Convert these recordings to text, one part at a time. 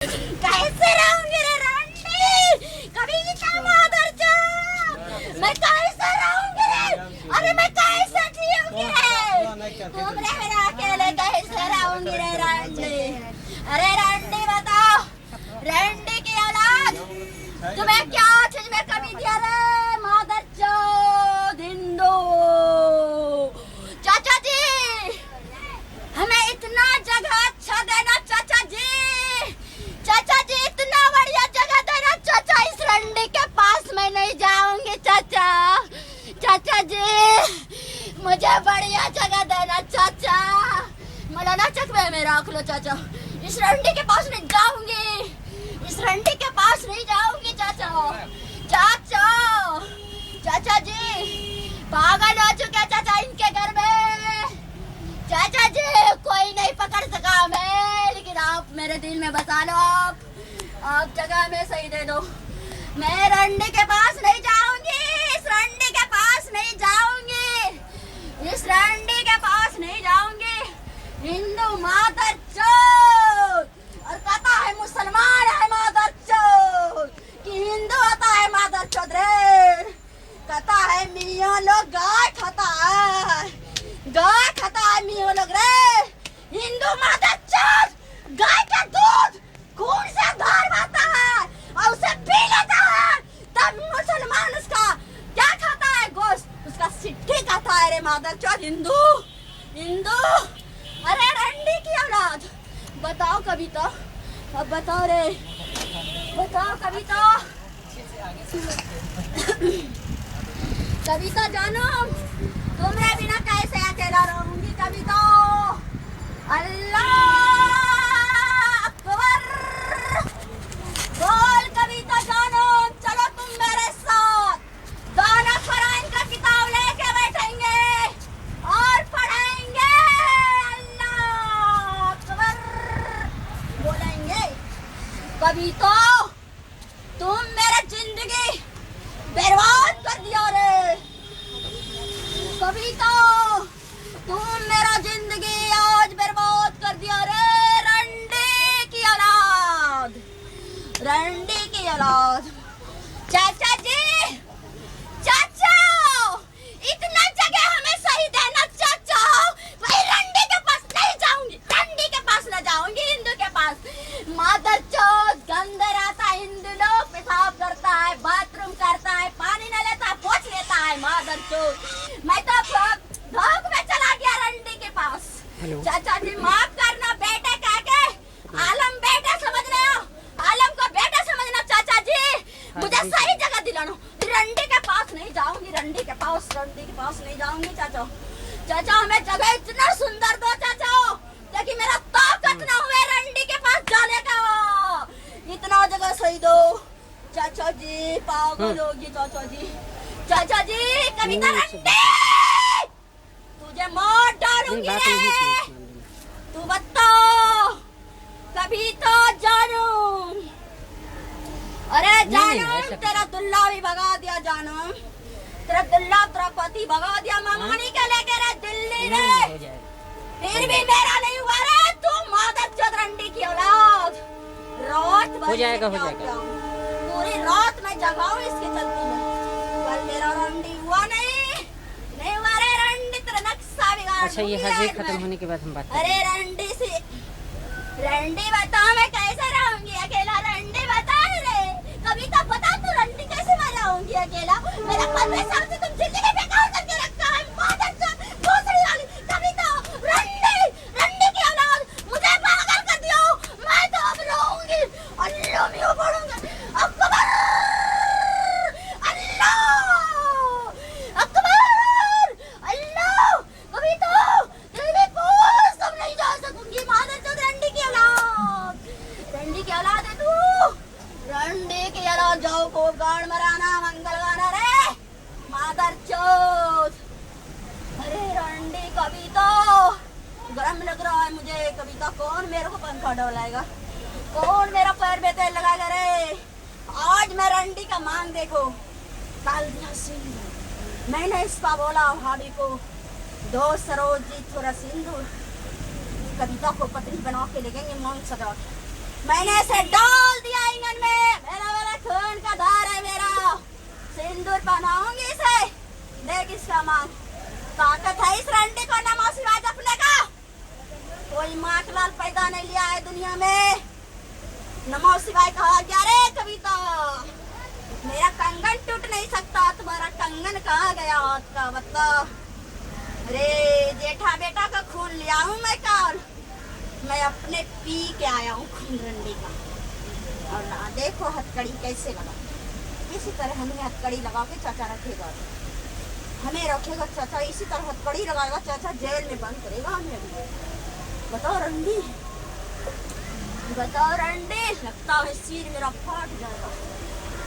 कैसे रहूंगी रे रंडी, कभी नहीं काम आदर जा, मैं कैसे रहूंगी रे, अरे मैं कैसे जीऊंगी रे, तुम रहना अकेले कैसे रहूंगी रे रंडी। अरे रंडी बताओ, रंडी की औलाद तुम्हें क्या चीज में कमी दिया रे मादर चोद हिंदू। चाचा जी हमें इतना जगह अच्छा देना चाचा जी, चाचा जी इतना बढ़िया जगह देना चाचा, इस रंडी के पास मैं नहीं जाऊंगी चाचा, चाचा जी मुझे बढ़िया जगह देना चाचा, मौलाना चकवे में रख लो चाचा, इस रंडी के पास नहीं जाऊंगी, इस रंडी के पास नहीं जाऊंगी चाचा, चाचा चाचा जी पागल हो चुके चाचा इनके घर में, चाचा जी कोई नहीं पकड़ सका मैं, लेकिन आप मेरे दिल में बसा लो, आप जगह में सही दे दो, मैं रंडी के पास नहीं जाऊंगी, इस रंडी के पास नहीं जाऊंगी, इस रंडी के पास नहीं जाऊंगी, हिंदू मादर चोद, और कहता है मुसलमान है मादर चोद, कि हिंदू होता है मादर चोद रे, कहता है मियाँ लोग गाय खाता है, गाय खाता है मियाँ लोग रे, हिंदू मादर चोद गाय का दूध खून से घर आता है और उसे पी लेता है, तब मुसलमान उसका क्या खाता है, गोश्त, उसका सिट्ठी खाता है रे मादर चोद हिंदू, हिंदू। अरे रंडी की औलाद बताओ कविता, अब बताओ रे, बताओ कविता, कविता जानो तुमरे बिना कैसे अकेला रहूंगी कविता, अल्लाह अकबर, बोल कविता जानो, चलो तुम मेरे साथ, दोनों कुरान का किताब लेके बैठेंगे और पढ़ेंगे, अल्लाह अकबर बोलेंगे, कविता तुम मेरा जिंदगी बर्बाद कर दिया रे, कविता तुम मेरा जिंदगी आज बर्बाद कर दिया रे, रंडी की औलाद, रंडी की औलाद। चाचा जी, चाचा इतना जगह हमें सही देना चाचा, भाई रंडी के पास नहीं जाऊंगी, रंडी के पास न जाऊंगी, हिंदू के पास, मादर चोद गंदर आता है, हिंदू लोग पेशाब करता है, बाथरूम करता है, पानी न लेता है, पोंछ लेता है मादर चोद, मैं तो धोख में चला गया रंडी के पास, चाचा जी माफ करना, बेटे कह के आलम बेटा समझ रहे हो, आलम को बेटा समझना चाचा जी, मुझे सही जगह दिलाना, रंडी के पास नहीं जाऊंगी, रंडी के पास, रंडी के पास नहीं जाऊंगी चाचा, चाचा हमें जगह इतना सुंदर दो चाचा, ताकि मेरा ताकत ना हुए रंडी के पास जाने का, इतना जगह सही दो चाचा जी, पागल होगी चाचा जी, चाचा जी कविता रंडी तुझे मार डालूंगी रे, तू बता कभी तो जानू, अरे जानू तेरा दुल्ला भी भगा दिया, जानू तेरा दुल्ला तेरा पति भगा दिया, मामानी के लेके रे दिल्ली रे, फिर भी मेरा नहीं हुआ रे, तू मादर चोद रंडी की औलाद, रात भर हो जाएगा, हो जाएगा, पूरी रात मैं जगाऊं इसके चलते में, पर मेरा रंडी हुआ नहीं हुआ रे, रंडी तेरा नक्शा बिगाड़, अच्छा ये हजी खत्म होने के बाद हम बात, अरे रंडी से, रंडी बता मैं कैसे रहूंगी अकेला, रंडी बता रे, कविता बता तू रंडी कैसे मैं रहूंगी अकेला, मेरा 15 साल से तुम जिंदगी बेकार करके रखा है, मादर चोद भोसड़ी वाली कविता, रंडी रंडी की औलाद मुझे पागल कर दियो, मैं तो अब रहूंगी, अल्लाह में पढ़ूंगी, अकबर अल्लाह अकबर अल्लाह, कविता तेरे पास तुम नहीं जा सकूंगी, मादर चोद रंडी की औलाद, रंडी की औलाद है तू, रंडी की औलाद, जाओ को गाड़ मराना मंगल गाना रे मादर चोद, अरे रंडी कविता गरम लग रहा है मुझे, कविता कौन मेरे को पंखा डोलाएगा, कौन मेरा पैर में तेल लगाएगा रे, आज मैं रंडी का मांग देखो, डाल दिया सिंदूर, मैंने इसका बोला भाभी को, दो सरोज जी थोड़ा सिंदूर, कविता को पत्नी बना के ले गएंगे मांग सजा, मैंने इसे डाल दिया इंगन में, मेरा मेरा खून का धार है मेरा, सिंदूर पहनाऊंगी इसे, देख इसका मांग, ताकत है इस रंडी को नमो शिवाय जपने का, कोई माखलाल पैदा नहीं लिया है दुनिया में, नमो शिवाय कहा गया रे कविता, मेरा कंगन टूट नहीं सकता, तुम्हारा कंगन कहाँ गया हाथ का बताओ, अरे जेठा बेटा का खून लिया हूँ मैं कल, मैं अपने पी के आया हूँ खून रंडी का, और ना देखो हथकड़ी कैसे लगा, इसी तरह हमें हथकड़ी लगा के चाचा रखेगा, हमें रखेगा चाचा, इसी तरह हथकड़ी लगाएगा चाचा, जेल में बंद करेगा हमें भी। बताओ रंडी, बताओ रंडी, लगता है सिर मेरा फट जाएगा,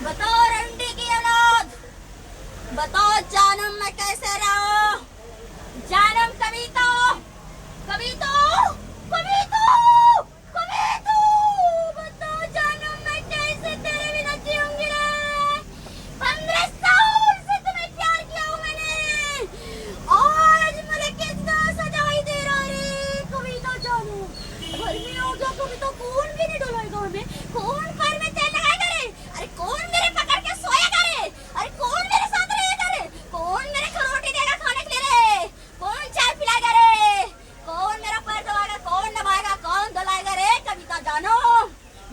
बताओ रंडी की औलाद, बताओ जानम मैं कैसे रहूं, जानम कविता, कविता, कविता, कविता, बताओ जानम मैं कैसे तेरे बिना जीऊंगी रे, 15 साल से तुम्हें प्यार किया हूँ मैंने, आज मुझे कितना सजाई दे रहा रे कविता जानू, घर में हो गया कविता, कौन भी नहीं डोलाएगा हमें, कौन घर में तेल लगाएगा रे, अरे कौन मेरे पकड़ के सोएगा रे, अरे कौन मेरे साथ रहेगा रे, कौन मेरे को रोटी देगा खाने के लिए रे, कौन चाय पिलाएगा रे, कौन मेरा पैर दबाएगा, कौन नभाएगा, कौन धुलाएगा रे कविता जानो,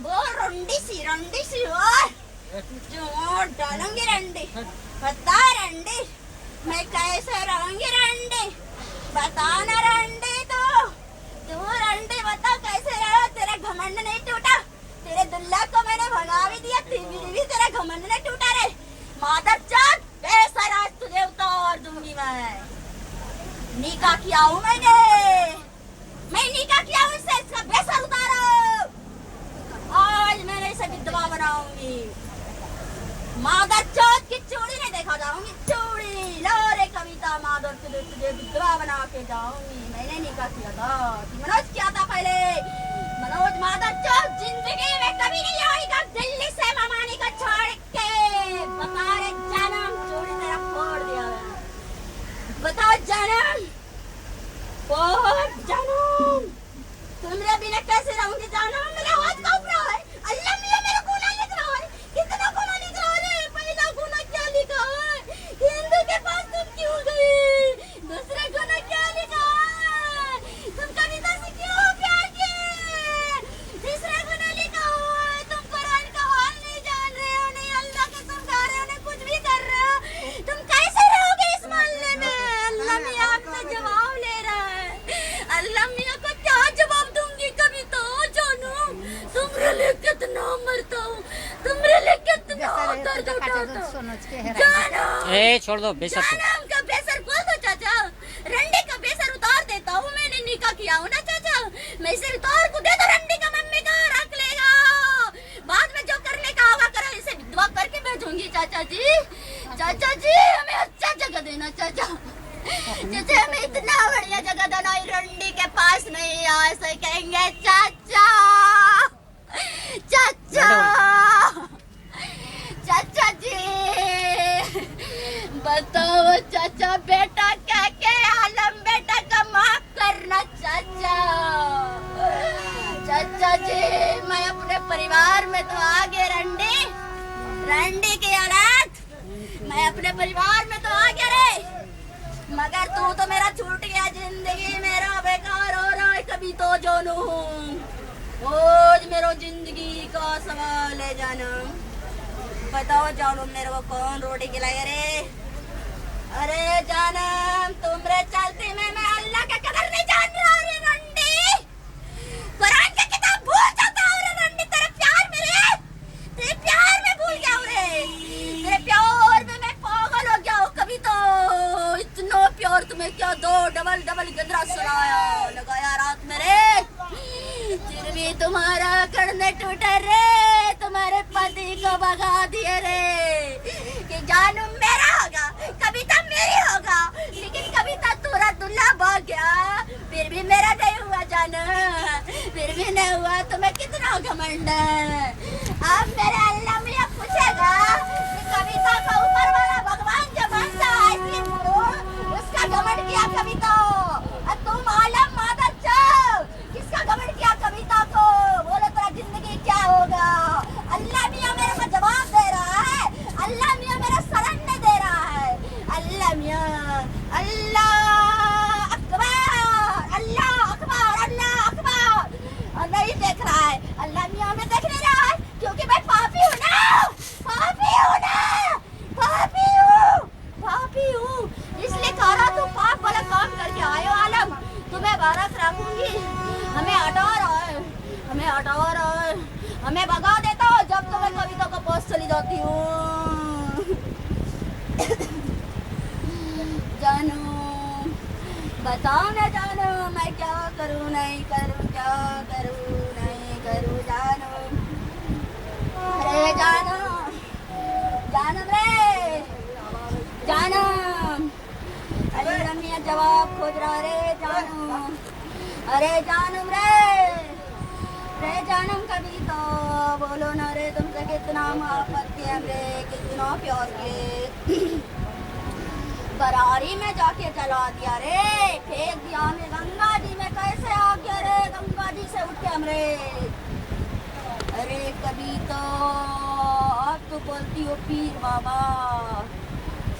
वो रंडी सी और जो डालूंगी रंडी, बता रंडी मैं कैसे रहूंगी रंडी, बता ना रंडी तू रंडी बता कैसे रहो, तेरा घमंड नहीं टूटा, तेरे दुल्ला को मैंने भगा भी दिया, भी तेरा घमंड नहीं टूटा रे, मादर जात बेसर आज तुझे उतार दूंगी मैं, निकाह किया हूँ मैं निकाह किया हूँ इससे, इसका बेसर उतारो, आज मैंने इसे विधवा बनाऊंगी, मादर जात की चूड़ी नहीं देखा जाऊंगी, चूड़ी लो रे कविता, मादर तुझे विधवा बना के जाऊंगी, मैंने निकाह किया था, मनोज किया था पहले, मनोज मादर जात जिंदगी में कभी नहीं आएगा दिल्ली से मामानी को छोड़ के, बता रे जानम चूड़ी तेरा फोड़ दिया, बताओ जानम, जानम तुमरे बिना कैसे रहूंगी जानम, मेरा हाथ कांप रहा है, अल्लाह मियां मेरा गुनाह लिख रहा है, कितना गुनाह लिख रहा है, पहला गुनाह क्या लिखा है, हिंदू के पास तुम क्यों गई, दूसरा गुनाह क्या लिखा है, तुम कविता से क्यों प्यार किए, तीसरा गुनाह लिखा हुआ है, तुम कुरान का हाल नहीं जान रहे हो, नहीं अल्लाह के तुम गा रहे हो, नहीं कुछ भी कर रहे हो, तुम कैसे रहोगे इस मोहल्ले में, अल्लाह मियां आपसे जवाब ले रहा है, अल्लाह मियां को क्या जवाब दूंगी कविता जानू, तुमरे लिए कितना मरता हूँ, तुमरे लिए कितना दर्द उठाता हूँ, जानू, ए छोड़ दो बेसर को, जानम का बेसर बोल दो चाचा, रंडी का बेसर उतार देता हूँ, मैंने निकाह किया हूँ ना चाचा, मैं इसे उतार को दे दो रंडी का, मम्मी का रख लेगा, बाद में जो करने का होगा करो, इसे विधवा करके भेजूंगी चाचा जी हमें अच्छा जगह देना चाचा, जैसे हमें इतना बढ़िया जगह देना, रंडी के पास नहीं ऐसे कहेंगे चाचा, चाचा, चाचा जी बताओ चाचा, बेटा क्या के आलम बेटा का माफ करना चाचा, चाचा जी मैं अपने परिवार में तो आ गया रंडी की औलाद, मैं अपने परिवार में तो आ गया रे, मगर तू तो मेरा छूट गया, जिंदगी मेरा बेकार हो रहा है कभी तो जानू, रोज मेरो जिंदगी का सवाल है जानम, बताओ जानू मेरे को कौन रोटी खिलाए रे, अरे जानम तुमरे चलते में मैं अल्लाह का कदर नहीं जान रहा रे रंडी, कुरान की किताब भूल जाता हूँ रे रंडी, तेरे प्यार में भूल गया हूँ रे, तेरे प्यार में मैं पागल हो गया हूँ, कभी तो इतना प्यार तुम्हें क्या दो डबल गदरा सुनाया लगाया रात में रे, फिर भी तुम्हारा करने टूटे रे, तुम्हारे पति को भगा दिए रे, कि जानू मेरा होगा कविता मेरी होगा, लेकिन कविता तुरा दुल्ला भाग गया, फिर भी मेरा नहीं हुआ जानू, फिर भी नहीं हुआ, तुम्हें कितना घमंड है, अब मेरे अल्लाह मियां पूछेगा कि कविता का ऊपर वाला भगवान जो बनता है उसका घमंड किया कविता, और तुम आलम मादर जाओ किसका घमंड किया कविता को, बोलो तेरा जिंदगी हमें भगा देता हो जब तो मैं कविता को पास चली जाती हूँ। जानू बताओ ना जानू, मैं क्या करूँ नहीं करूँ, क्या करूँ नहीं करूँ जानू। अरे जानू जानम रे जानम, अरे रमिया जवाब खोज रहा रे जानू। अरे जानम रे जानम कभी तो बोलो ना रे, तुमसे कितना मोहब्बत किया रे, कितना प्यार किए। बरारी में जाके जला दिया रे, फेंक दिया हमें गंगा जी में, कैसे आ गया रे गंगा जी से उठ के हमरे। अरे कभी तो आप तो बोलती हो पीर बाबा,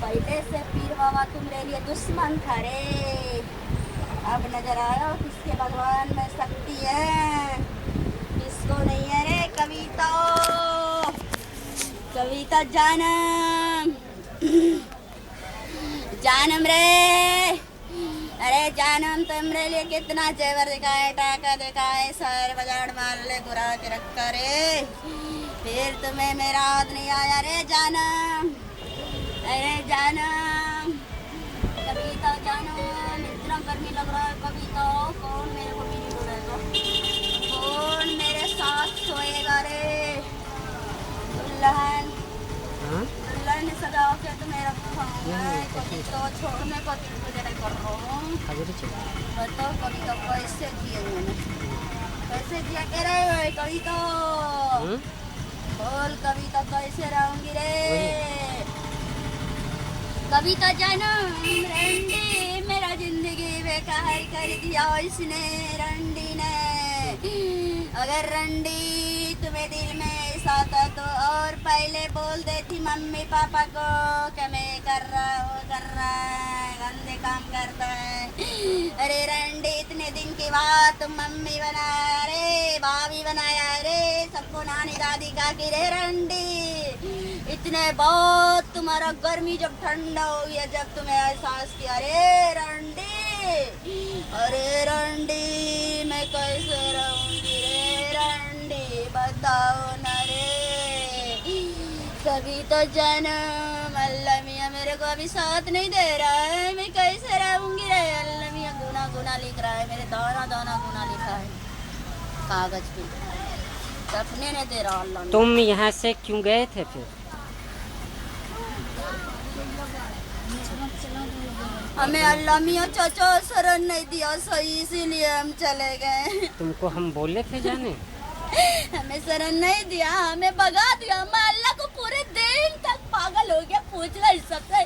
पहले से पीर बाबा तुम्हारे लिए दुश्मन था रे। अब नजर आया किसके भगवान में शक्ति है, किसको नहीं है रे। कविता जानम जानम रे। अरे जानम तुमरे लिए कितना जेवर दिखाए, टाका दिखाए, शहर बाजार मार ले गुरा के रखा रे, फिर तुम्हें मेरा याद नहीं आया रे जानम। अरे जानम कविता जानम, इतना गर्मी लग रहा है कविता, कौन मेरे को भी नहीं बोलेगा, कौन मेरे साथ सोएगा रे। दुल्हन दुल्हन सजा के तुम्हें रखा है, कभी तो छोड़ने को दिल मुझे नहीं कर रहा हूँ। बताओ कभी तो कैसे जिए मैंने, कैसे जिया कह रहे हो कभी तो बोल, कभी तो कैसे रहूंगी रे। कभी तो जानम रंडी मेरा जिंदगी बेकार कर दिया इसने रंडी ने। अगर रंडी तुम्हें दिल में ऐसा था तो और पहले बोल देती मम्मी पापा को कि मैं कर रहा हूँ, कर रहा है, गंदे काम करता है। अरे रंडी इतने दिन के बाद तुम मम्मी बनाया रे, भाभी बनाया रे, सबको नानी दादी का की रे रंडी। इतने बहुत तुम्हारा गर्मी जब ठंडा हो गया, जब तुम्हें एहसास किया रे रंडी। अरे रंडी मैं कैसे रहूंगी रे रंडी, बताओ ना रे। कभी तो जानम अल्लाह मियाँ मेरे को अभी साथ नहीं दे रहा है, मैं कैसे रहूंगी रे। अल्लाह मियाँ गुना गुना लिख रहा है, मेरे दाना दाना गुना लिखा है कागज पे, सपने नहीं दे रहा अल्लाह। तुम यहाँ से क्यों गए थे फिर? हमें अल्लाह मियाँ चाचा शरण नहीं दिया सही, इसीलिए हम चले गए। तुमको हम बोले थे जाने, हमें शरण नहीं दिया, हमें भगा दिया। मैं अल्लाह को पूरे दिन तक पागल हो गया पूछ रहा इस सबसे।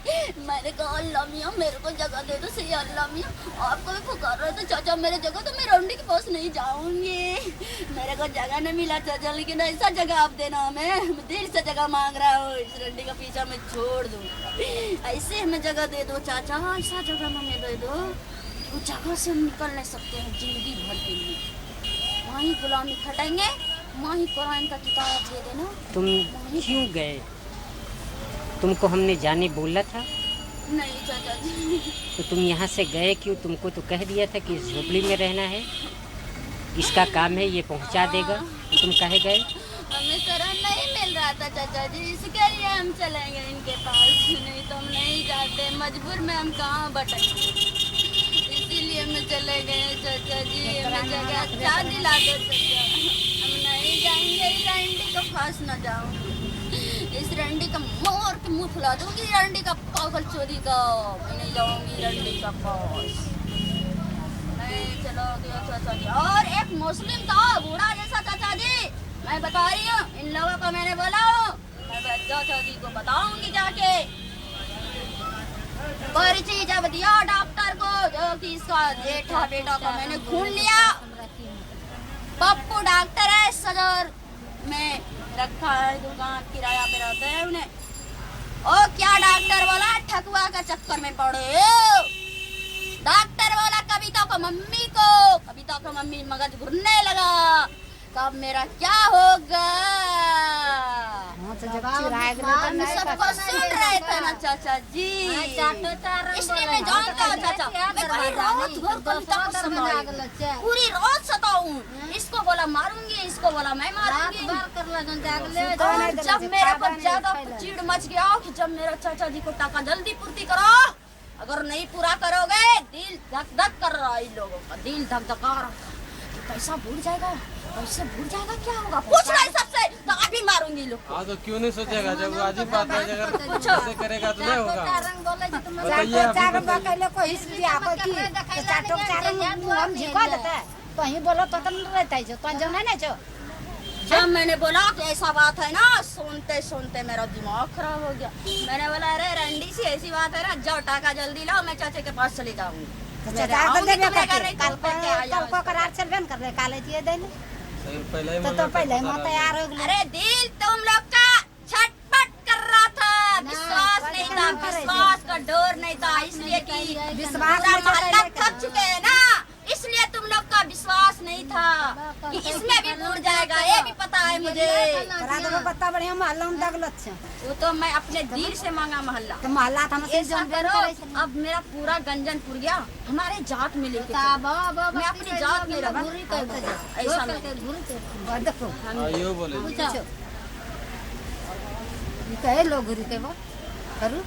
मैंने कहा अल्लाह मियाँ मेरे को जगह दे दो, सही अल्लाह मियाँ आपको भी पुकार रहे थे चाचा मेरे जगह, तो मैं रंडी के पास नहीं जाऊंगी, मेरे को जगह नहीं मिला चाचा, लेकिन ऐसा जगह आप देना हमें, दिल से जगह मांग रहा हूँ, इस रंडी का पीछा मैं छोड़ दूँ, ऐसे हमें जगह दे दो चाचा, ऐसा जगह हमें दे दो, वो जगह से हम निकल नहीं सकते हैं जिंदगी भर के लिए, वहीं गुलामी खटेंगे, वहीं कुरान का किताब दे देना। तुम क्यों गए? तुमको हमने जाने बोला था? नहीं चाचा जी। तो तुम यहाँ से गए क्यों? तुमको तो कह दिया था कि इस झोपड़ी में रहना है, इसका काम है, ये पहुँचा देगा, तो तुम कहे गए? हमें शरण नहीं मिल रहा था चाचा जी, इसके लिए हम चलेंगे इनके पास, नहीं तो हम नहीं जाते, मजबूर में हम कहाँ भटकते, इसीलिए हम चले गए चाचा जी। हमें जगह अच्छा दिला दो चाचा, हम नहीं जाएंगे, इस रंडी को फांस न जाऊँ, इस रंडी का मोर के मुँह फुला दूंगी, रंडी का पागल चोरी का, मैं नहीं जाऊंगी रंडी का पास, नहीं चलोगे चाचा जी। और एक मुस्लिम था बूढ़ा जैसा चाचा जी, मैं बता रही हूँ, इन लोगों को मैंने बोला हूँ, मैं चाचा जी को बताऊंगी जाके, पर्ची जब दिया डॉक्टर को, जो कि इसका जेठा बेटा को मैंने खून लिया, पप्पू डॉक्टर है, सदर में रखा है, दुकान किराया पे रहते हैं उन्हें, ओ क्या डॉक्टर बोला ठकुआ का चक्कर में पड़े, डॉक्टर बोला कविता को मम्मी को, कविता को मम्मी मगज घुरने लगा, कब मेरा क्या होगा, हम सबको सुन रहे थे ना चाचा जी, इसलिए मैं जानता हूँ चाचा, मैं पूरी रात भर कविता को संभाली, पूरी रात सताऊं, इसको बोला मारूंगी, इसको बोला मैं मारूंगी, और जब मेरे को ज्यादा चिड़ मच गया कि जब मेरा चाचा जी को टाका जल्दी पूर्ति करो, अगर नहीं पूरा करोगे दिल धक धक कर रहा है इन लोगों का, दिल धक धका रहा है। पैसा भूल जाएगा, पैसे भूल जाएगा, क्या होगा पूछ रहा है सबसे, तो अभी मारूंगी लोग। हाँ तो क्यों नहीं सोचेगा, जब वो अजीब बात है, अगर ऐसे करेगा तो नहीं होगा। बताइए कहीं बोलो तो रहता है जो नहीं छो। जब मैंने बोला कि ऐसा बात है ना, सुनते सुनते मेरा दिमाग खराब हो गया। मैंने बोला अरे रंडी सी ऐसी बात है ना, जाओ टाका जल्दी लाओ, मैं चाचे के पास चली जाऊंगी। पहले तैयार हो गए। अरे दिल तुम लोग का छटपट कर रहा था, विश्वास नहीं था, विश्वास का डोर नहीं था, इसलिए कि विश्वास पूरा मोहल्ला थक चुके हैं ना, इसलिए तुम लोग का विश्वास नहीं था कि इसमें भी टूट जाएगा, ये भी पता है मुझे। पता बढ़िया मोहल्ला में दगलत छे, वो तो मैं अपने दिल से मांगा मोहल्ला। तो मोहल्ला था ऐसा करो, अब मेरा पूरा गंजन पुर गया, हमारे जात में लेके चलो। मैं अपनी जात में रहूं, ऐसा नहीं। देखो हाँ यो बोले कहे लोग घुरी के वो करू।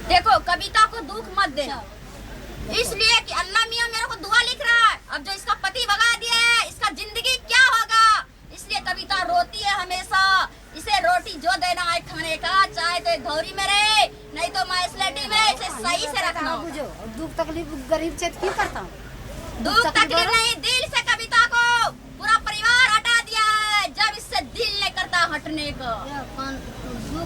देखो कविता को दुख मत देना, इसलिए कि अल्लाह मियाँ मेरे को दुआ लिख रहा है। अब जो इसका पति भगा दिया है, इसका जिंदगी क्या होगा, इसलिए कविता रोती है हमेशा। इसे रोटी जो देना है खाने का, चाहे तो धौरी में रहे, नहीं तो मैसलेटी में, इसे सही से रखना। बुझो दुख तकलीफ गरीब से क्यों करता हूँ, दुख तकलीफ नहीं, दिल से कविता को पूरा परिवार हटा दिया है, जब इससे दिल नहीं करता हटने को।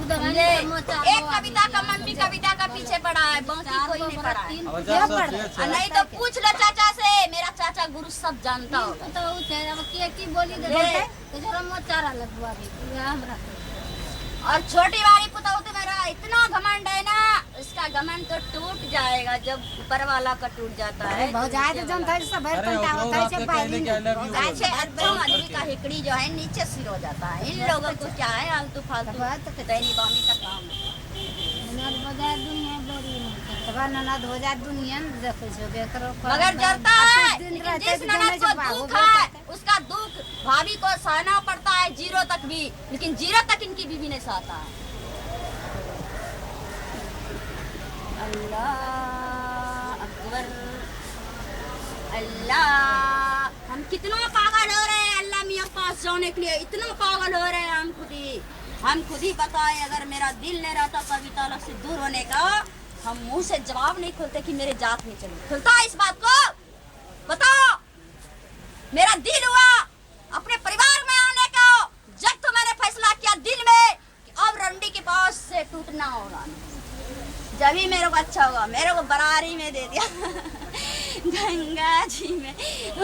एक कविता का मम्मी कविता का पीछे पड़ा है, बाकी कोई नहीं पड़ा है। नहीं तो पूछ लो चाचा से, मेरा चाचा गुरु सब जानता होगा। और छोटी वाली पुतौत मेरा इतना घमंड है ना, इसका घमंड तो टूट जाएगा जब ऊपर वाला का टूट जाता है। आदमी का हिकड़ी जो है नीचे सिर हो जाता है। इन लोगों को क्या है आलतू फालतू दैनी बामी का काम है। मगर जरता है, लेकिन जिस ननद को दुख है उसका दुख भाभी को सहना पड़ता है, जीरो तक भी, लेकिन जीरो तक इनकी बीवी नहीं सहता है। अल्लाह अकबर, अल्लाह। हम कितना पागल हो रहे हैं अल्लाह मियाँ पास जाने के लिए, इतना पागल हो रहे हैं हम खुद ही बताए। अगर मेरा दिल नहीं रहता कविता अलग से दूर होने का, हम मुंह से जवाब नहीं खोलते कि मेरे जात में चले। खुलता है इस बात को बताओ। मेरा दिल हुआ अपने परिवार में आने का, जब तो मैंने फैसला किया दिल में कि अब रंडी के पास से टूटना होगा, जब ही मेरे को अच्छा होगा। मेरे को बरारी में दे दिया गंगा जी में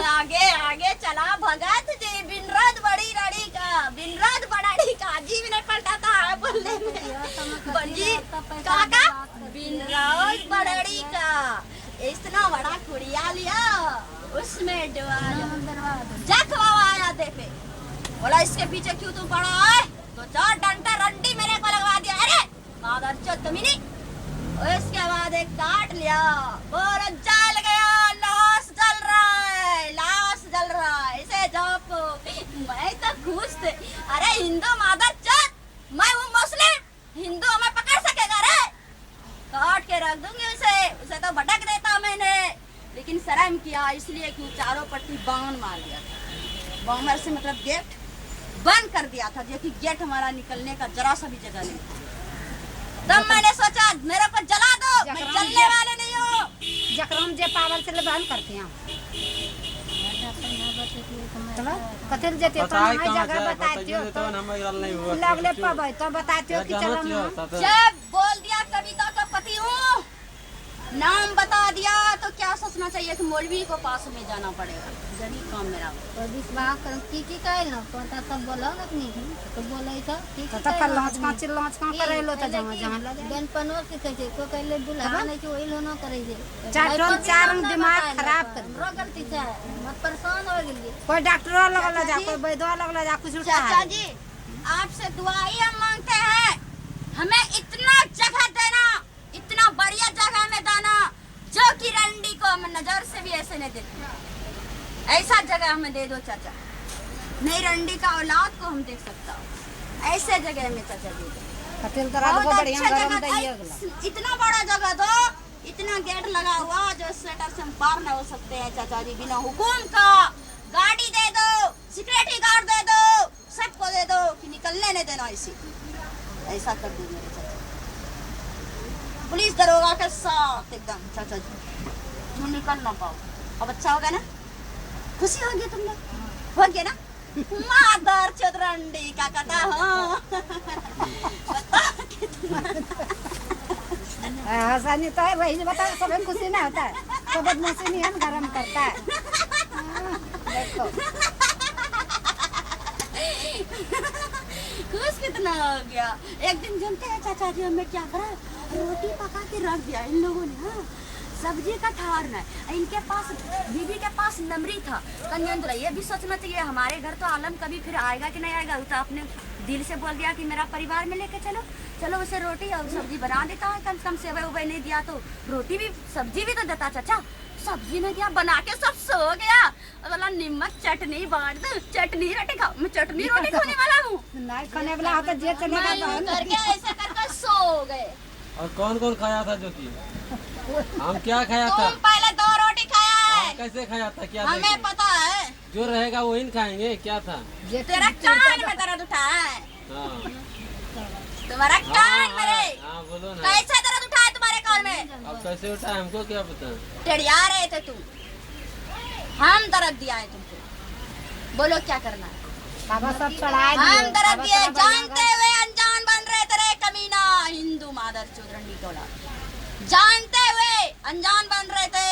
आगे आगे चला भगत जी, बिनरद बड़ी रड़ी का, बिनरद बड़ी का जी भी नहीं पलटाता है बोलने में। बड़ी काका बिनरद बड़ी का इतना बड़ा कुड़िया लिया, उसमें आया दे पे बोला इसके पीछे क्यों तू पड़ा है, तो चार डंडा रंडी मेरे को लगवा दिया। अरे मादर चो तुम नहीं। उसके बाद एक काट लिया, बोलो जल गया, लाश जल रहा है, लाश जल रहा है, इसे जापो। मैं तो खुश थे, अरे हिंदू मादर चोद, मैं हूँ मुस्लिम, हिंदू हमें पकड़ सकेगा रे, काट के रख दूंगी उसे तो भटक देता मैंने, लेकिन शर्म किया इसलिए कि चारों पट्टी बाउंड मार दिया था। बाउंड से मतलब गेट बंद कर दिया था, जो कि गेट हमारा निकलने का जरा सा भी जगह नहीं था। तब मैंने सोचा मेरे को जला दो, मैं जलने वाले नहीं हूँ। जकरम जे पावर से बंद करते हैं कथिल जते तो हम जगह बताते हो तो लगले पबै तो बताते हो कि चलो। जब बोल दिया कविता का पति हूँ, नाम बता दिया, तो क्या सोचना चाहिए कि मौलवी को पास में जाना पड़ेगा, जब काम मेरा तो विश्वास कर की कहल न पता सब बोलो अपनी तो बोलै था ठीक है। तो लॉन्च का करे लो तो जहां लगे गनपनो के कहे को कहले दुल्हा नहीं कि ओइलो न करे जे चार दिमाग खराब कर रो गलती है, मत परेशान हो गेली। कोई डॉक्टर लगला जा, कोई वैद्य लगला जा, कुछ उल्टा। चाचा जी आपसे दुआ ही हम मांगते हैं, हमें इतना जगह देना, इतना बढ़िया जगह में दाना, जो कि रंडी को हम नजर से भी ऐसे नहीं देते, ऐसा जगह हमें दे दो चाचा। नहीं रंडी का औलाद को हम देख सकता हूँ ऐसे जगह में चाचा जी। कतिल तरह को बहुत बढ़िया अच्छा गरम जगह दही था, अगला इतना बड़ा जगह दो, इतना गेट लगा हुआ जो स्वेटर से हम पार न हो सकते हैं चाचा जी बिना हुकुम का। गाड़ी दे दो, सिक्योरिटी गार्ड दे दो, सबको दे दो कि निकलने नहीं देना इसी। ऐसा कर दो मेरे चाचा, पुलिस दरोगा के साथ एकदम चाचा जी, तुम निकल ना पाओ। अब अच्छा होगा ना, खुशी होगी तुम लोग, हो गया ना। मादर चौधरंडी का कथा हो हंसानी तो है वही बता, सब खुशी ना होता है, सब बदमाशी नहीं हम गरम करता है। देखो खुश कितना हो गया। एक दिन जानते हैं चाचा जी हमें क्या करा, रोटी पका के रख दिया इन लोगों ने। हाँ, सब्जी का ठहरना है इनके पास, बीबी के पास नमरी था कन्या। ये भी सोचना चाहिए हमारे घर तो आलम कभी फिर आएगा कि नहीं आएगा। तो आपने दिल से बोल दिया कि मेरा परिवार में लेके चलो, चलो उसे रोटी और सब्जी बना देता है। कम से कम सेवई उबई नहीं दिया तो रोटी भी सब्जी भी तो देता चाचा। सब्जी नहीं दिया, बना के सब सो गया। बोला निमक चटनी बांट दो, चटनी रोटी खाओ। मैं चटनी रोटी खाने वाला हूँ, नहीं खाने वाला होता जे चलेगा करके ऐसे करके सो गए। और कौन कौन खाया था जो कि हम क्या खाया था? तुम पहले 2 रोटी खाया है, कैसे खाया था? क्या हमें देखे? पता है। जो रहेगा वही न खाएंगे। क्या था? तेरा कान में दर्द उठा है, हाँ तुम्हारा कान मेरे हाँ बोलो ना। कैसे दर्द उठा है तुम्हारे कान में? अब कैसे उठा है हमको क्या पता? टेढ़िया रहे थे तुम, हम दर्द दिया है तुमको, बोलो क्या करना है? बाबा सब चढ़ा हम दर्द दिए जानते हुए अनजान बन रहे थे। कमीना हिंदू मादर चौधरंडी टोला, जानते हुए अनजान बन रहे थे,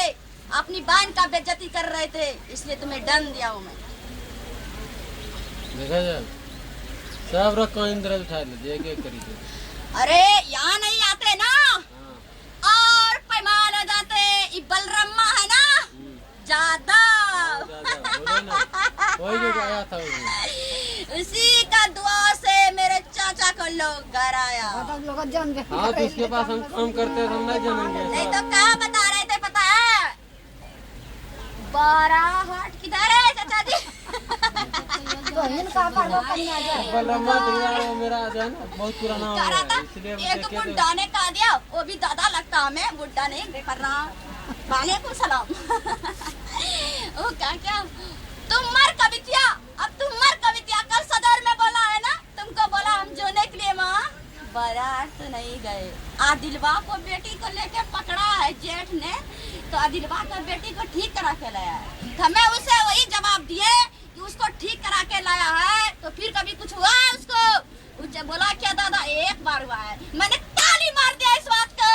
अपनी बहन का बेइज्जती कर रहे थे, इसलिए तुम्हें दंड दिया हूँ मैं। देखा जाए सब रखो इंद्र उठा ले, एक एक करी। अरे यहाँ नहीं आते ना, और पैमान हो जाते। बलरम्मा है ना ज्यादा, वही जो आया था उसी का दुआ से मेरे चाचा को लोग घर आया। लोग जान गए। हाँ तो उसके पास हम काम करते तो हम नहीं जानेंगे। नहीं तो क्या बता रहे थे पता है? 12 हाट किधर है चाचा जी? तो इनका पर वो कन्या जाए। बलरामा वो मेरा जो है ना बहुत पुराना हो कह गया रहा था है, इसलिए हम एक देखे तो बुड्ढा ने कहा दिया, वो भी दादा लगता हमें, बुड्ढा नहीं कर रहा। वालेकुम सलाम। वो क्या तुम मर कवितिया, अब तुम मर कवितिया। कल सदर में बोला है ना, तुमको बोला हम जोने के लिए माँ बारात तो नहीं गए। आदिलवा को बेटी को लेके पकड़ा है जेठ ने, तो आदिलवा को बेटी को ठीक करा के लाया है। हमें उसे वही जवाब दिए कि उसको ठीक करा के लाया है, तो फिर कभी कुछ हुआ है उसको? उसे बोला क्या दादा एक बार हुआ है। मैंने ताली मार दिया इस बात को।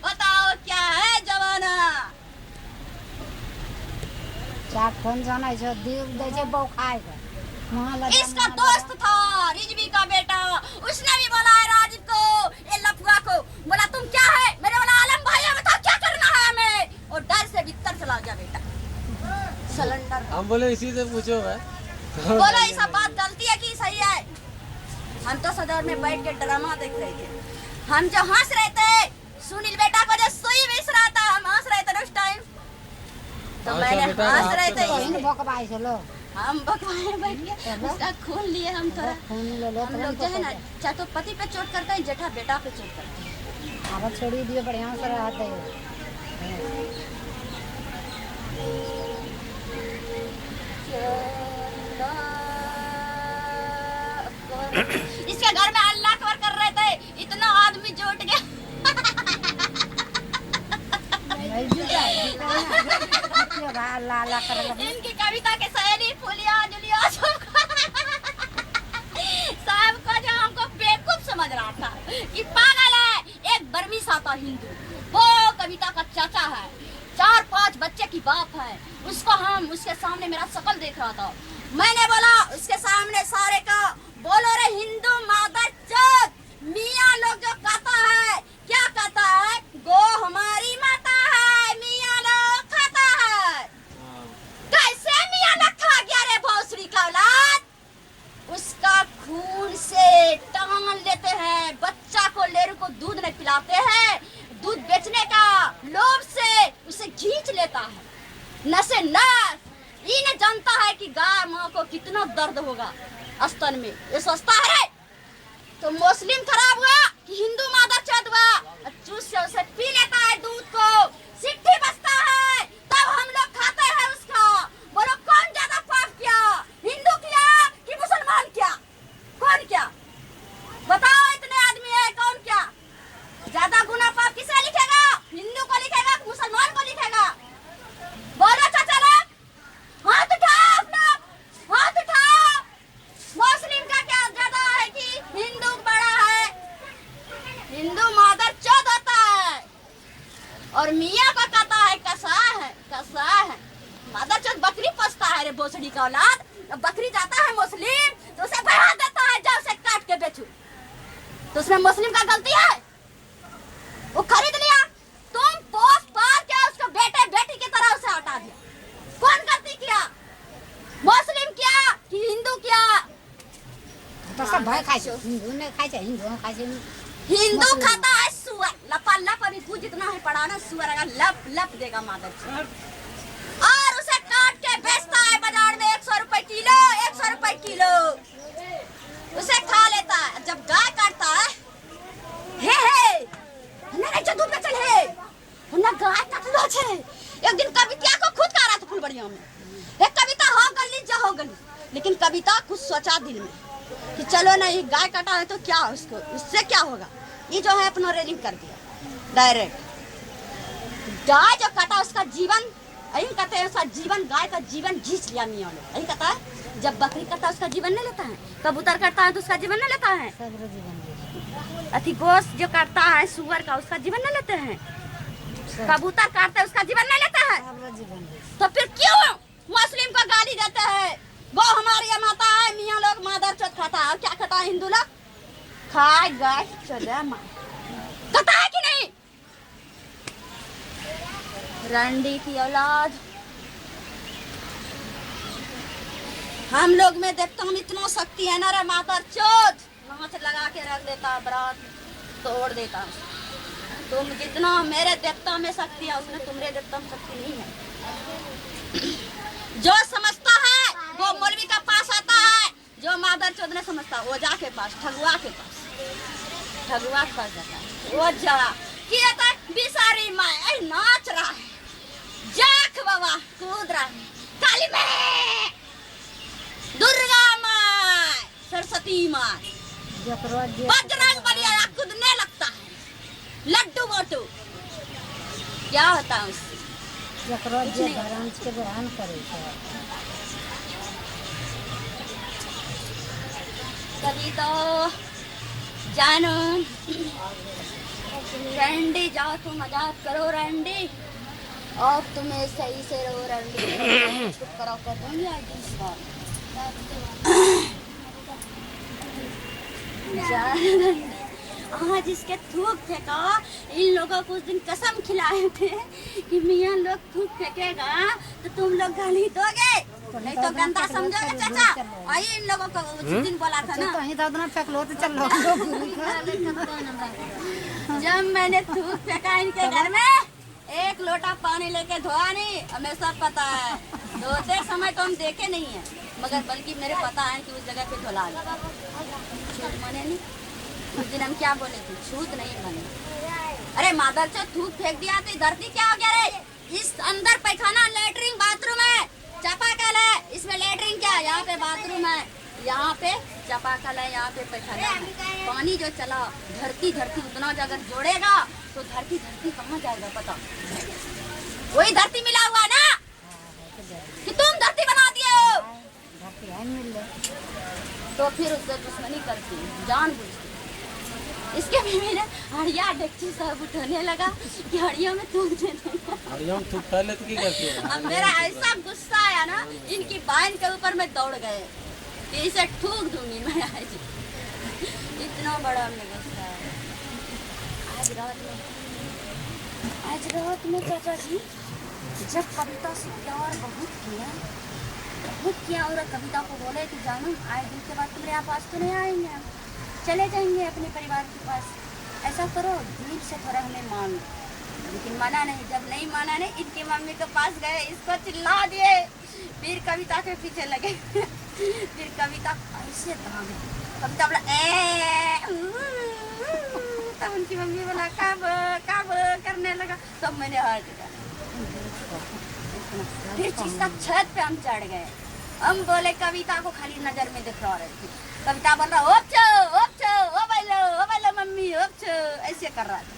बताओ क्या है जमाना? चाट फोन जाना है दिल दे जे बौ खाएगा। इसका दोस्त था रिजवी का बेटा, उसने भी बोला है राजीव को, ये लफुआ को, बोला तुम क्या है? मेरे बोला आलम भैया बताओ क्या करना है हमें, और डर से भीतर चला गया बेटा सिलेंडर। हम बोले इसी से पूछो है। बोलो ये सब बात गलती है कि सही है? हम तो सदर में बैठ के ड्रामा देख रहे थे, हम जो हंस रहे थे, सुनील बेटा को जो सुई विस रहा था, हम हंस रहे थे उस टाइम, तो मैंने हंस रहे थे। हम बकवाए बैठ के उसका खून लिए हम थोड़ा। हम लोग जो है ना चाहे तो पति पे चोट करते हैं, जेठा बेटा पे चोट करते हैं। अब छोड़ी दिए बढ़िया से रहते हैं। इसके घर में अल्लाह अकबर कर रहे थे, इतना आदमी जुट गया। इनकी कविता के सहेली फुलिया जुलिया सबको जो हमको बेवकूफ समझ रहा था कि पागल है। एक बर्मी साता हिंदू, वो कविता का चाचा है, 4-5 बच्चे की बाप है, उसको हम उसके सामने मेरा शकल देख रहा था। मैंने बोला उसके सामने सारे का, बोलो रे हिंदू मादर चोद, मियाँ लोग जो कहता है, क्या कहता है? गो हमारी माता है, मियाँ लोग खाता है। कैसे मियाँ लोग खा गया रे भोसड़ी का औलाद? उसका खून से टांग लेते हैं, बच्चा को लेरू को दूध नहीं पिलाते हैं, दूध बेचने का लोभ से उसे खींच लेता है, नसे नस ये न जानता है कि गाय माँ को कितना दर्द होगा स्तन में। ये सोचता है रे तो मुस्लिम खराब हुआ कि हिंदू मादर चौथ हुआ। चूस से उसे पी लेता है दूध को, सिट्ठी बचता है तब हम लोग खाते हैं उसका। बोलो कौन ज्यादा पाप किया, हिंदू किया कि मुसलमान किया? कौन क्या बताओ? इतने आदमी है, कौन क्या ज्यादा गुनाह पाप किसे लिखेगा? हिंदू को लिखेगा कि मुसलमान को लिखेगा? बोलो चाचा लोग, हाथ उठाओ अपना, हाथ उठाओ। मुस्लिम का क्या ज्यादा है कि हिंदू बड़ा है? हिंदू मादर चौथ होता है और मियाँ को कहता है कसा है, कसा है। मादर चौथ बकरी पोसता है रे भोसड़ी का औलाद। बकरी जाता है मुस्लिम तो उसे बढ़ा देता है, जाओ उसे काट के बेचो। तो उसमें मुस्लिम का गलती है? वो खरीद लिया, तुम पोस पाल के उसको बेटे बेटी की तरह उसे हटा दिया। कौन गलती किया, मुस्लिम किया कि हिंदू किया? तो सब भाई खाए छे, हिंदू ने खाए छे, हिंदू खाए छे। हिंदू खाता है सुअर, लपा लप। अभी तू जितना है पढ़ा ना, सुअर अगर लप लप देगा मादर चौथ। और उसे काट के बेचता है बाजार में 100 रुपए किलो, 100 रुपए किलो उसे खा लेता है। जब गाय काटता है हे नहीं जो दूध बेचल है ना, गाय काटलो छे। एक दिन कविता को खुद कह रहा था फुलबड़िया में, एक कविता हो गली जा हो गली, लेकिन कविता कुछ सोचा दिल में कि चलो ना ये गाय काटा है तो क्या उसको, उससे क्या होगा। ये जो है अपना रेलिंग कर दिया डायरेक्ट। गाय जो काटा उसका जीवन, यही कहते हैं उसका जीवन, गाय का जीवन घींच लिया मियाँ लोग। यही कहता है जब बकरी करता है उसका जीवन नहीं लेता है, कबूतर करता है तो उसका जीवन नहीं लेता है, अति गोश्त जो काटता है सुअर का उसका जीवन नहीं लेते हैं, कबूतर काटते हैं उसका जीवन नहीं लेता है। तो फिर क्यों मुस्लिम को गाली देते हैं? वो हमारी माता है, मियाँ लोग मादर चौथ खाता है। और क्या खाता है हिंदू लोग? खाए गाय चौदह माँ कहता है कि नहीं? रंडी की औलाद। हम लोग में देवता में इतना शक्ति है ना रे मादर चौथ, नाच लगा के रख देता, बरात तोड़ देता। तुम जितना मेरे देवता में शक्ति है उसमें तुम्हारे देवता में शक्ति नहीं है। जो समझता है वो मौलवी का पास आता है, जो मादर चौथ ने समझता वो जाके पास ठगुआ के पास, ठगुआ के पास जाता है। वो जा कि बिसारी माँ नाच रहा है, जाख बाबा कूद रहा है, काली माँ, दुर्गा माँ, सरस्वती माँ, बजरंग बलिया कूदने लगता है, लड्डू मोटू। क्या होता है उससे? कभी तो जानो रंडी, जाओ तुम मजाक करो रंडी, और तुम्हें सही से रो रंडी, चुप करो कर दूंगी आज इस बार। आज इसके थूक फेंका। इन लोगों को उस दिन कसम खिलाए थे कि मियाँ लोग थूक फेंकेगा तो तुम लोग गाली दोगे, नहीं तो गंदा समझोगे चाचा। और इन लोगों को उस दिन बोला था ना, जब मैंने थूक फेंका इनके घर में, एक लोटा पानी लेके धोया नहीं। हमें सब पता है, धोते समय तो हम देखे नहीं है, मगर बल्कि मेरे पता है कि उस जगह पे धुला छूत माने नहीं। उस दिन हम क्या बोले थे, छूत नहीं माने। अरे मादर चौथ थूक फेंक दिया तो धरती क्या हो गया रे? इस अंदर पैखाना, लेटरिन, बाथरूम है, चापाकल है, इसमें लेटरिन क्या है, यहाँ पे बाथरूम है, यहाँ पे चापाकल है, यहाँ पे पैखाना है। पानी जो चला धरती उतना अगर जोड़ेगा तो धरती कहाँ जाएगा पता? वही धरती मिला हुआ ना कि तुम धरती बना दिए हो, तो फिर उससे दुश्मनी करती जानबूझ। इसके भी मेरे हड़िया डेक्ची सब उठाने लगा कि हड़ियों में थूक देने, हड़ियों में थूक पहले तो की करती है। अब मेरा ऐसा गुस्सा आया ना, इनकी बहन के ऊपर मैं दौड़ गए कि इसे ठूक दूंगी मैं आज। इतना बड़ा हमने गुस्सा है। आज रात में चाचा जी जब कविता से प्यार बहुत किया और कविता को बोले कि जानू आए दिन के बाद तुम्हारे पास तो नहीं आएंगे, हम चले जाएंगे अपने परिवार के पास, ऐसा करो दिल से थोड़ा हमें मांग। लेकिन माना नहीं। जब नहीं माना नहीं, इनकी मम्मी के पास गए, इसको चिल्ला दिए, फिर कविता के पीछे लगे। फिर कविता ऐसे भागे, कविता बोला तब उनकी मम्मी बोला कब करने लगा, तब मैंने हट गया। फिर चीज़ छत पे हम चढ़ गए। हम बोले कविता को खाली नजर में दिखा रहे थे। कविता बोल रहा ओ बैलो मम्मी ऐसे कर रहा था।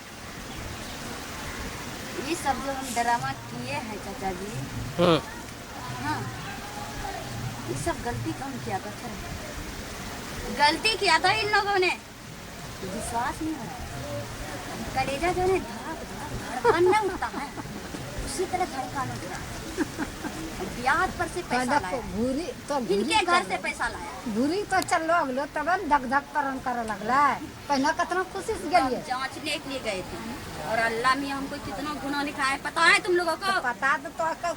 ये सब जो हम ड्रामा किए हैं चाचा जी, हाँ, ये सब गलती कम किया था। गलती किया था इन लोगों ने, विश्वास नहीं हो रहा। कलेजा जो है धड़कन होता है, उसी तरह धड़कन होता है। ब्याज पर से पैसा लाया, भूरी तो इनके घर से पैसा लाया। भूरी तो चलो अगलो तब धक धक करन करे लगला। पहले कितना खुशी से गेलिए, जांचने के लिए गए थे, और अल्लाह मियां हमको कितना गुनाह लिखा है पता है तुम लोगों को? पता तो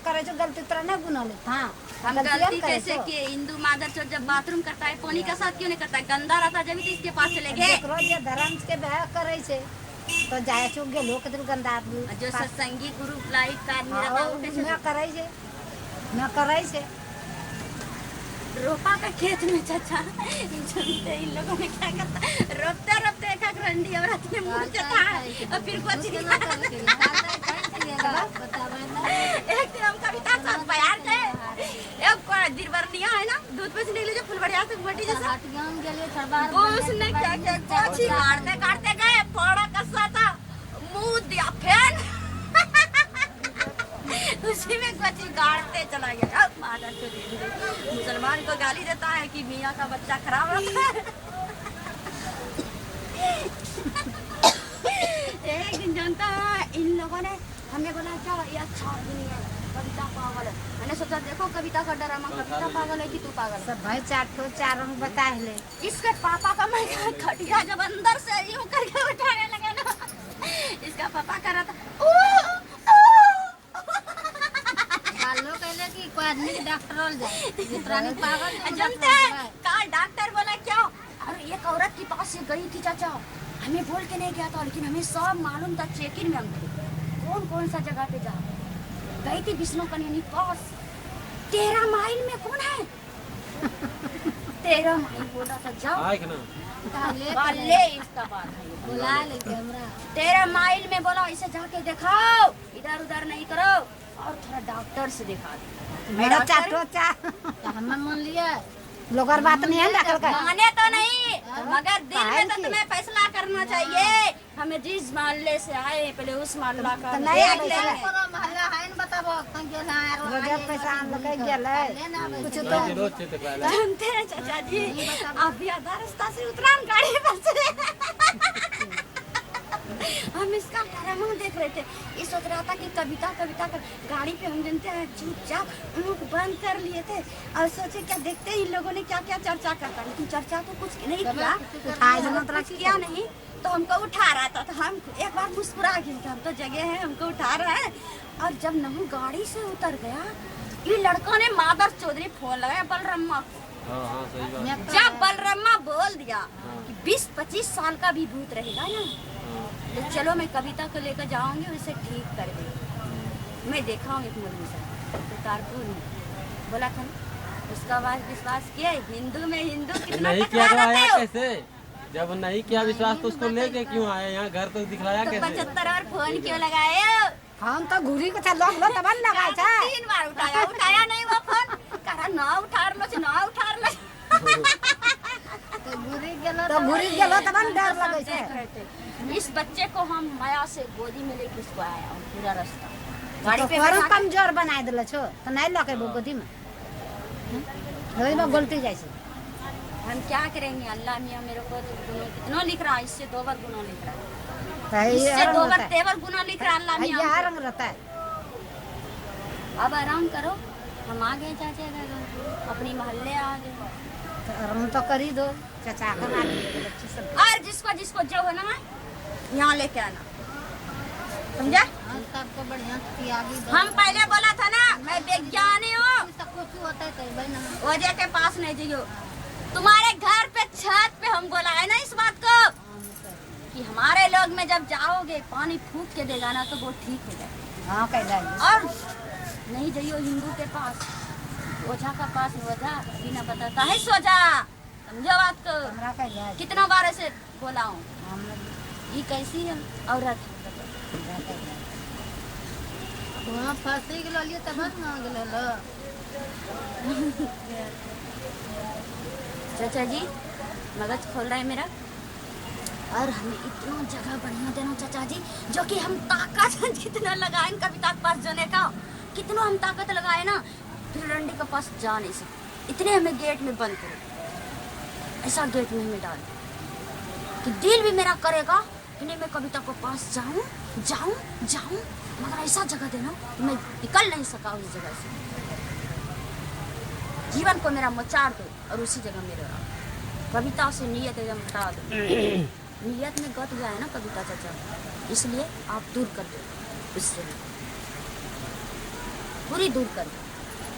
करे जो गलती तरह नहीं गुनाह लिखा। हम गलती कैसे किए? हिंदू मादर चोर जब बाथरूम करता है पानी का साथ क्यों नहीं करता? गंदा रहता जब तो इसके पास चले गए। जे धर्म के ब्याह करे छे तो जाए छो गेलो के गंदा आदमी जो सत्संगी गुरु लाइक का आदमी रहता है वो कैसे न करे छे, न करे छे। रोपा का खेत में चाचा जानते इन लोगों ने क्या करता, रोपते एक एक रंडी और अपने मुंह से था और फिर कुछ एक दिन हम कविता साथ बयार गए, एक दिरवरनिया है ना दूध पे से निकले जो फुलवड़िया से बटी जैसा, वो उसने क्या क्या कोची काटते गए, फोड़ा कसा था, मुंह दिया फैन उसी में कुछ गाड़ते चला गया। मादर चोद मुसलमान को गाली देता है कि मियाँ का बच्चा खराब होता है। एक दिन जानता है इन लोगों ने हमें बोला क्या ये अच्छा आदमी है, कविता पागल है। मैंने सोचा देखो कविता का ड्रामा, कविता पागल है कि तू पागल है? सब भाई चार रंग बता ले। इसके पापा का मैं खटिया जब अंदर से यूं करके उठाने लगा ना, इसका पापा कर रहा था कि कोई आदमी डॉक्टर हो जाए, जितनी पागल जानते हैं का डॉक्टर बोला क्या? अरे एक औरत के पास से गई थी चाचा, हमें बोल के नहीं गया था, लेकिन हमें सब मालूम था। चेकिंग में हम थे, कौन सा जगह पे जा गई थी, विष्णु कन्या पास। 13 माइल में कौन है? 13 माइल बोला था जाओ ले इसका बात है, बुला ले कैमरा। 13 माइल में बोला इसे जाके दिखाओ, इधर उधर नहीं करो, और थोड़ा डॉक्टर से दिखा दो। मेरा चाटो हमें मान लिया लोग और बात नहीं है डॉक्टर का माने तो नहीं, मगर दिल में तो तुम्हें फैसला करना चाहिए। हमें जिस मोहल्ले से आए पहले उस मोहल्ला का नहीं देख लेंगे। मोहल्ला है न बताबो रोज पैसा आन लगे गेले कुछ तो जानते हैं चाचा जी, अभी आधा रास्ता से उतरा हम गाड़ी पर से हम इसका ड्रामा देख रहे थे। ये सोच रहा था कि कविता कर गाड़ी पे हम जानते हैं चुपचाप मुंह बंद कर लिए थे और सोचे क्या देखते हैं इन लोगों ने क्या क्या चर्चा करता, लेकिन चर्चा तो कुछ नहीं किया, कुछ किया नहीं। तो हमको उठा रहा था, तो हम एक बार मुस्कुरा गए कि हम तो जगह है, हमको उठा रहा है। और जब नहू गाड़ी से उतर गया, ये लड़का ने मादर चौधरी फोन लगाया बलरम्मा को। जब बलरम्मा बोल दिया कि 20-25 साल का भी भूत रहेगा ना, तो चलो मैं कविता को लेकर जाऊंगी, उसे ठीक कर देंगे। मैं देखा हूँ एक मौलवी साहब तो कारपुर में बोला था, उसका बाद विश्वास किया। हिंदू में हिंदू कितना नहीं किया तो आया कैसे? जब नहीं किया विश्वास तो उसको लेके क्यों आए यहाँ? घर तो दिखलाया तो कैसे? 75 और फोन क्यों लगाए? हम तो घुरी के लोग लो तब लगाए था। 3 बार उठाया नहीं वो फोन, कहा ना उठार लो। तो घुरी गेलो तब डर लगे छे। इस बच्चे को हम माया से गोदी में लेके इसको आया हूँ पूरा रास्ता गाड़ी पे और कमजोर बना दिल छो तो नहीं लगे गोदी में रोज में गलती जैसे। हम क्या करेंगे? अल्लाह मियाँ मेरे को कितना लिख रहा है, इससे 2 बार गुना लिख रहा है, इससे 2 बार 3 गुना लिख रहा है अल्लाह मियाँ। यह रंग रहता है। अब आराम करो, हम आ गए चाचा अपनी मोहल्ले आ गए, आराम तो कर ही दो चाचा का और जिसको जो होना है यहाँ लेके आना, समझा? हम पहले बोला था ना मैं विज्ञानी हूँ, वजह के पास नहीं जियो। तुम्हारे घर पे छत पे हम बोला है ना इस बात को कि हमारे लोग में जब जाओगे पानी फूक के देगा ना तो वो ठीक हो जाए। हाँ कैला और नहीं जाइयो हिंदू के पास, ओझा का पास, ओझा बिना बताता है सोझा, समझो बात को। हमरा कैला कितना बार ऐसे बोला हूँ, हम ये कैसी है औरत। वहाँ फंसे गेलो लिए तब ना गेलो लो। चाचा जी मगज खोल रहा है मेरा। और हमें इतना जगह बढ़िया देना चाचा जी, जो कि हम ताकत जितना लगाए कविता के पास जाने का, कितना हम ताकत लगाए ना, फिर रंडी के पास जा नहीं सकते। इतने हमें गेट में बंद करो, ऐसा गेट में हमें डाल कि दिल भी मेरा करेगा कि नहीं मैं कविता के पास जाऊं जाऊं जाऊं, मगर ऐसा जगह देना कि मैं निकल नहीं सका उस जगह से। जीवन को मेरा मचार दो और उसी जगह मेरे रहो। कविता से नियत एकदम हटा दो। नियत में गत हुआ है ना कविता चाचा, इसलिए आप दूर कर दो उससे, पूरी दूर कर दो।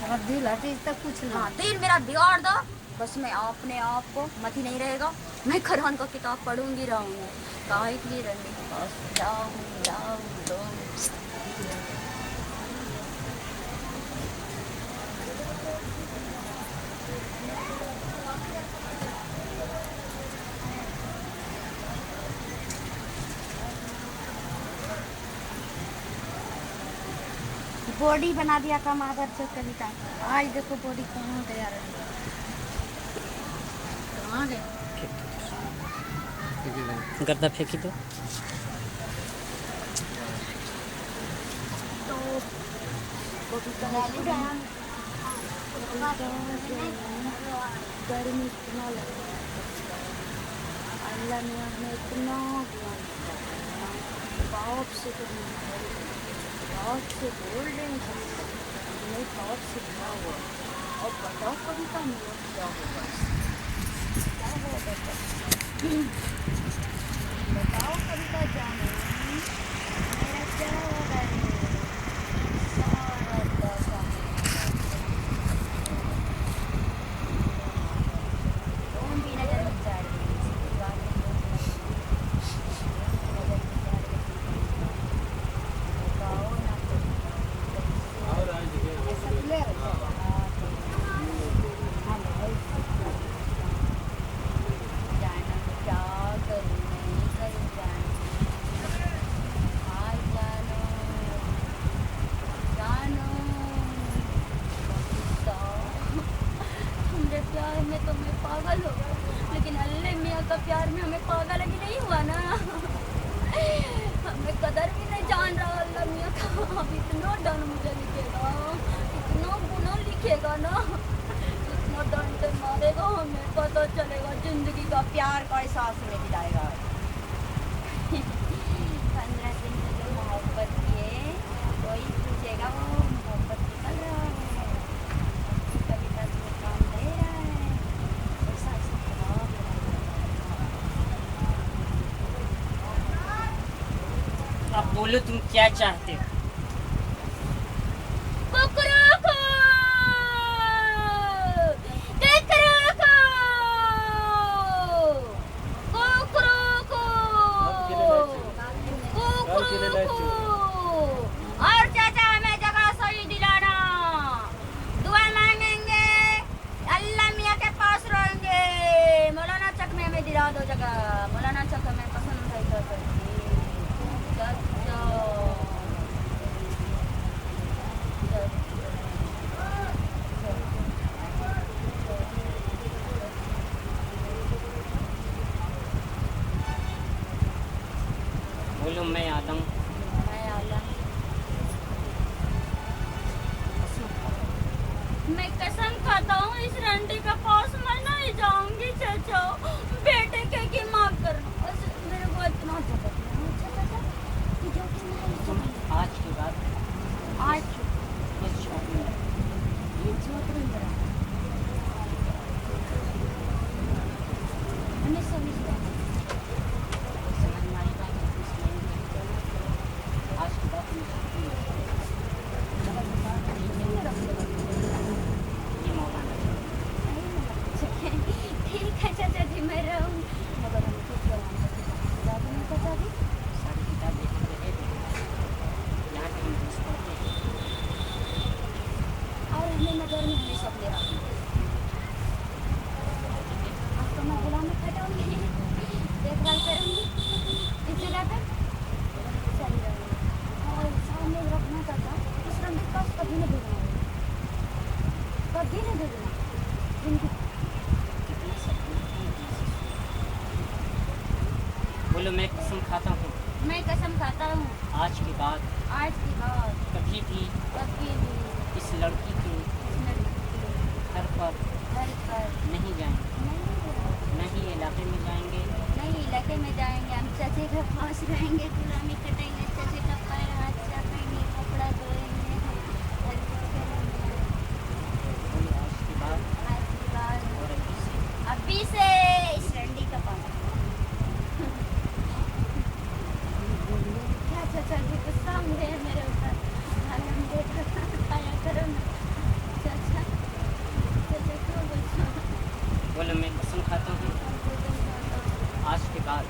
और दिल हटे तक कुछ ना। हाँ दिल मेरा बिगाड़ दो, बस मैं अपने आप को मती नहीं रहेगा, मैं कुरान को किताब पढ़ूंगी रहूंगी। काहे के लिए रंडी के पास जाऊं जाऊं जाऊं। बॉडी बना दिया कम आदर से कविता। आज देखो बॉडी कहाँ गया रे, कहाँ गया। गर्दा फेंकी दो। तो कविता गर्मी इतना लगता है, अल्लाह ने हमें इतना बाप से बहुत से बोल रहे हैं, मैं बहुत से भरा हुआ। और बताओ कविता मेरा क्या होगा, क्या होगा बताओ कविता जानो मेरा क्या होगा। सारा दशा कौन भी नजर लग जा रही है, प्यार में हमें पागल भी नहीं हुआ ना, हमें कदर भी नहीं जान रहा अल्लाह मियाँ का। अब इतना डन मुझे लिखेगा, इतना गुना लिखेगा ना, इतना डंडे मारेगा हमें, पता चलेगा जिंदगी का प्यार का एहसास में दिलाएगा। 15 दिन से जो मोहब्बत किए कोई पूछेगा वो मोहब्बत निकल रहा है, कविता से काम दे रहा है, ऐसा ऐसा खराब। अब बोलो तुम क्या चाहते हो। और चाचा हमें जगह सही दिलाना, दुआ मांगेंगे, अल्लाह मियाँ के पास रहेंगे। मौलाना चक में हमें दिला दो जगह, मौलाना चक हमें पसंद है। बोलो मैं आदम। मैं कसम खाता हूँ इस रंडी के पास मैं नहीं जाऊंगी चाचा, बेटे के की माफ करना, बस मेरे को इतना जगह आज के बाद आज ये छोड़ मेरा हमें समझ ठीक है चाचा जी, बोलो मैं कसम खाता हूँ मैं कसम खाता हूँ आज के बाद आज के बाद कभी भी कभी भी इस लड़की के इस लड़की के घर पर घर पर नहीं जाएंगे, नहीं इलाके में जाएंगे। नहीं इलाके में जाएंगे, हम चाचे के पास रहेंगे, गुलामी कटेंगे, चाचे का पैर हाथ चापेंगे, कपड़ा धोएंगे, बोलो आज के बाद आज के बाद और अभी से इस रंडी का पास क्या चाचा जी गुस्सा हुए हैं मेरे ऊपर, हम देख आया करो ना चाचा, चाचा क्यों गुस्सा? बोलो मैं कसम खाता हूँ आज के बाद